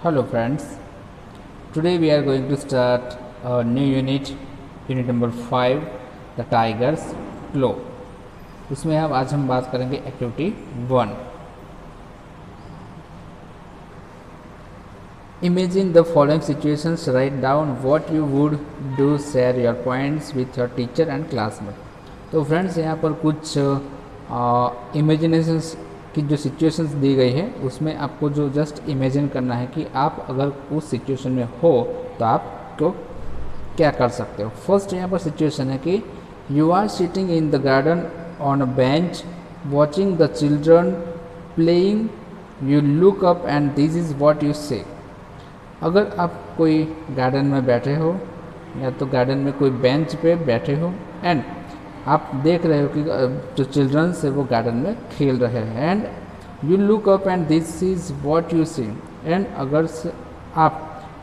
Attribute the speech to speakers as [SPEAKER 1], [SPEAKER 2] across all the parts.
[SPEAKER 1] Hello friends, today we are going to start a new unit number 5, the Tiger's Claw. उसमें अब आज हम बात करेंगे activity 1. Imagine the following situations, write down what you would do, share your points with your teacher and classmate. तो friends यहाँ पर कुछ इमेजिनेशंस की जो सिचुएशंस दी गई है उसमें आपको जो जस्ट इमेजिन करना है कि आप अगर उस सिचुएशन में हो तो आपको क्या कर सकते हो. फर्स्ट यहाँ पर सिचुएशन है कि you are sitting in the garden on a bench watching the children playing, you look up and this is what you say. अगर आप कोई गार्डन में बैठे हो या तो गार्डन में कोई बेंच पे बैठे हो एंड आप देख रहे हो कि जो चिल्ड्रंस है वो गार्डन में खेल रहे हैं and you look up and this is what you see. And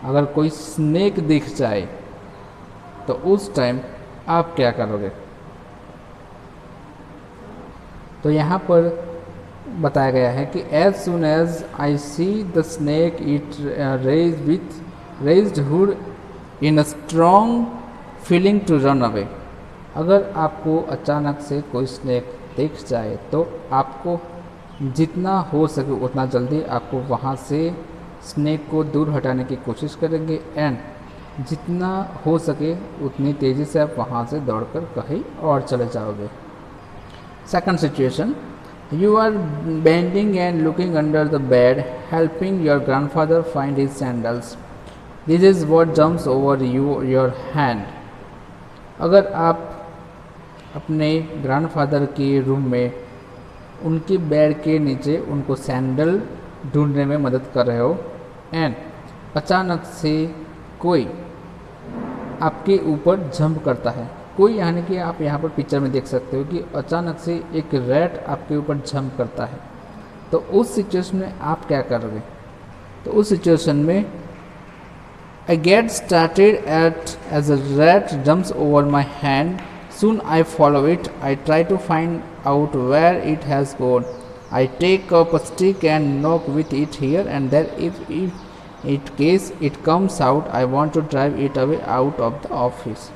[SPEAKER 1] अगर कोई स्नेक दिख जाए तो उस टाइम आप क्या करोगे. तो यहाँ पर बताया गया है कि as soon as I see the snake it raised hood in a strong feeling to run away. अगर आपको अचानक से कोई स्नेक दिख जाए तो आपको जितना हो सके उतना जल्दी आपको वहाँ से स्नेक को दूर हटाने की कोशिश करेंगे एंड जितना हो सके उतनी तेज़ी से आप वहाँ से दौड़कर कहीं और चले जाओगे. Second situation, you are bending and looking under the bed helping your grandfather find his sandals. This is what jumps over your hand. अगर आप अपने ग्रैंडफादर के रूम में उनके बेड के नीचे उनको सैंडल ढूंढने में मदद कर रहे हो एंड अचानक से कोई आपके ऊपर जंप करता है, कोई यानी कि आप यहाँ पर पिक्चर में देख सकते हो कि अचानक से एक रैट आपके ऊपर जंप करता है, तो उस सिचुएशन में आप क्या करोगे. तो उस सिचुएशन में I get started at as a rat jumps over my hand, soon I follow it, I try to find out where it has gone, I take up a stick and knock with it here and there if it case it comes out I want to drive it away out of the office.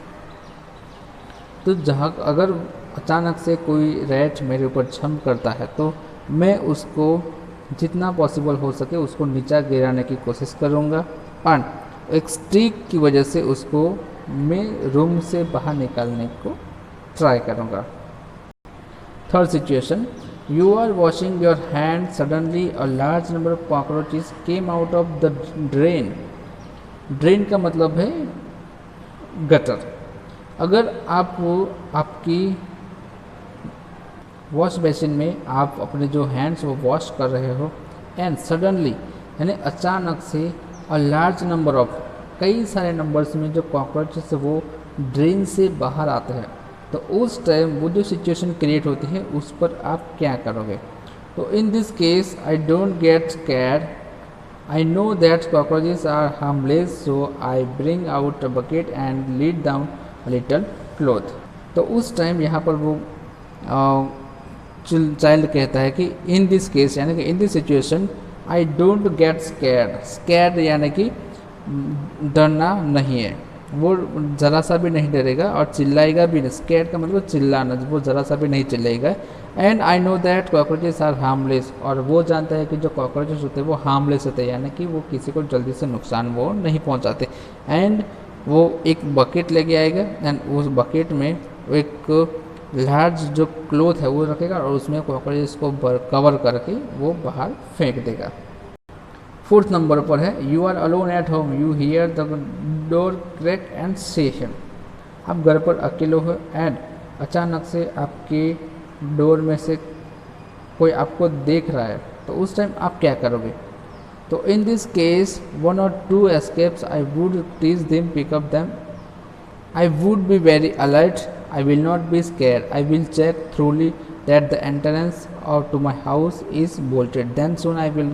[SPEAKER 1] तो जहाँ अगर अचानक से कोई rat मेरे ऊपर jump करता है तो मैं उसको जितना पॉसिबल हो सके उसको नीचा गिराने की कोशिश करूँगा एंड एक स्टिक की वजह से उसको मैं रूम से बाहर निकालने को ट्राई करूँगा. Third situation, you are washing your hand suddenly a large number of cockroaches came out of the drain. Drain का मतलब है गटर. अगर आप आपकी वॉश बेसिन में आप अपने जो हैंड्स वो वॉश कर रहे हो एंड सडनली यानी अचानक से अ लार्ज नंबर ऑफ कई सारे नंबर्स में जो कॉकरोचेस वो ड्रेन से बाहर आते हैं, तो उस टाइम वो जो सिचुएशन क्रिएट होती है उस पर आप क्या करोगे. तो in this case I don't get scared, I know that cockroaches are harmless, so I bring out a bucket and lead down a little cloth. तो उस टाइम यहाँ पर वो चाइल्ड कहता है कि इन दिस केस यानी कि in this situation I don't get scared. Scared यानी कि डरना नहीं है, वो ज़रा सा भी नहीं डरेगा और चिल्लाएगा भी नहीं. स्कैर्ड का मतलब चिल्लाना, वो ज़रा सा भी नहीं चिल्लाएगा. And I know that cockroaches are harmless, और वो जानता है कि जो कॉकरोचेस होते हैं वो हार्मलेस होते हैं यानी कि वो किसी को जल्दी से नुकसान वो नहीं पहुंचाते. एंड वो एक बकेट लेके आएगा एंड उस बकेट में एक लार्ज जो क्लोथ है वो रखेगा और उसमें कॉकरोचेस को कवर करके वो बाहर फेंक देगा. फोर्थ नंबर पर है, you are alone at home, you hear the door crack and say him. आप घर पर अकेले हो एंड अचानक से आपके डोर में से कोई आपको देख रहा है, तो उस टाइम आप क्या करोगे. तो in this case 1 or 2 escapes, I would tease them, pick up them. I would be very alert. I will not be scared. I will check thoroughly that the entrance to my house is bolted. Then soon I will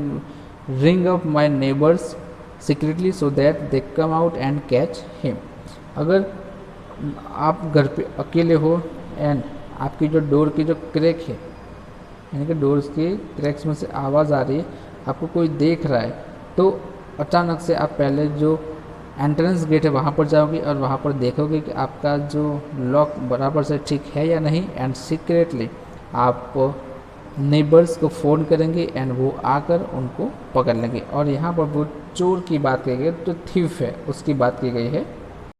[SPEAKER 1] ring up my neighbors secretly so that they come out and catch him. अगर आप घर पे अकेले हो and आपकी जो door की जो क्रैक है यानी कि डोर्स के क्रैक्स में से आवाज़ आ रही है, आपको कोई देख रहा है, तो अचानक से आप पहले जो एंट्रेंस गेट है वहाँ पर जाओगे और वहाँ पर देखोगे कि आपका जो लॉक बराबर से ठीक है या नहीं, एंड सीक्रेटली आप नेबर्स को फ़ोन करेंगे एंड वो आकर उनको पकड़ लेंगे। और यहाँ पर वो चोर की बात की गई है, तो थीफ है उसकी बात की गई है।